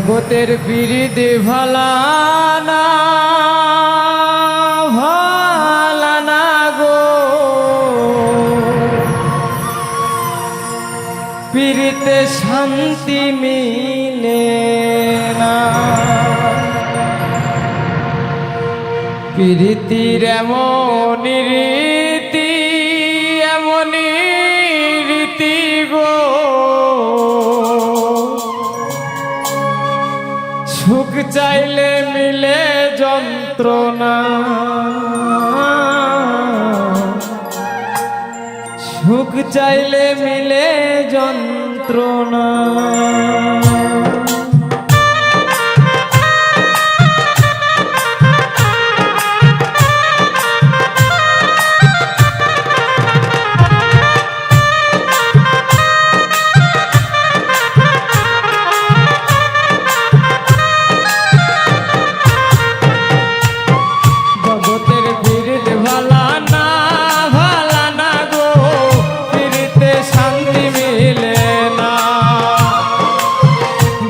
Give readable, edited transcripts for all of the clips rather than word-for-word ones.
জগতের বিরিদে ভালানা ভালানা গো পিরিতে শান্তি মিলে না পিরিতির এমনই রীতি গো সুখ চাইলে মিলে যন্ত্রণা সুখ চাইলে মিলে যন্ত্রণা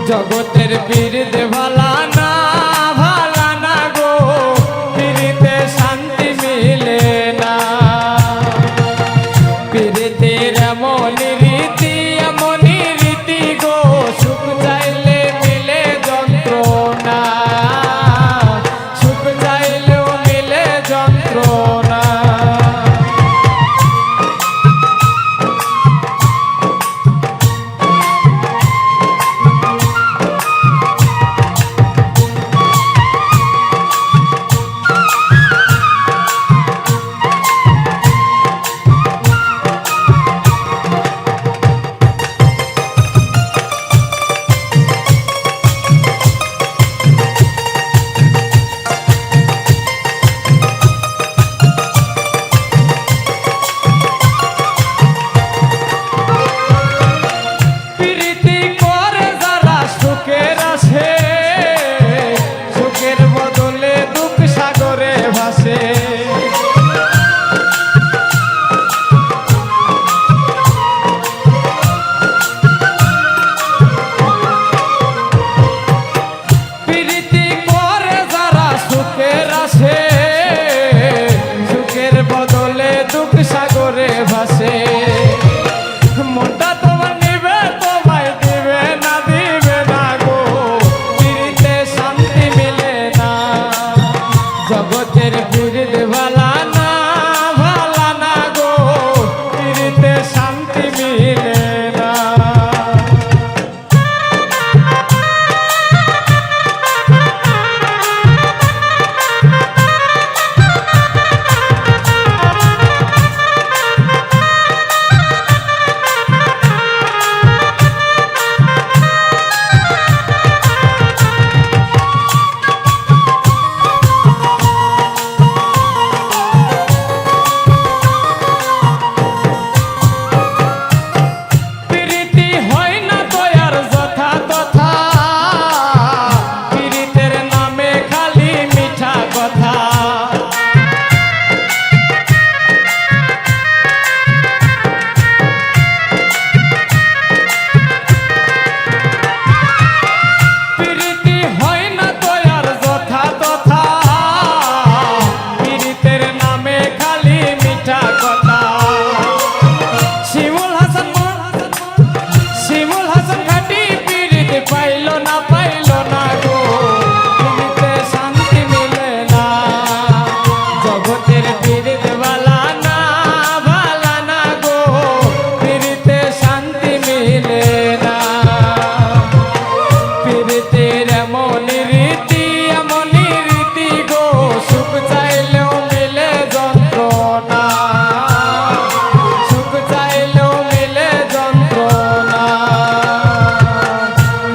জগতের বিরিদে ভালানা ভালানা গো পিরিতে শান্তি মিলে না পিরিতের এমনই রীতি গো সুখ চাইলে মিলে যন্ত্রণা সুখ চাইলেও মিলে যন্ত্রণা সাগরে ভাসে মনটা তোমার নিবে তোমায় দিবে না গো পিরিতে শান্তি মিলে না জগতের বিরিদে ভালানা ভালানা গো পিরিতে শান্তি মিলে না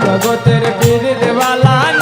জগতের বিরিদে ভালানা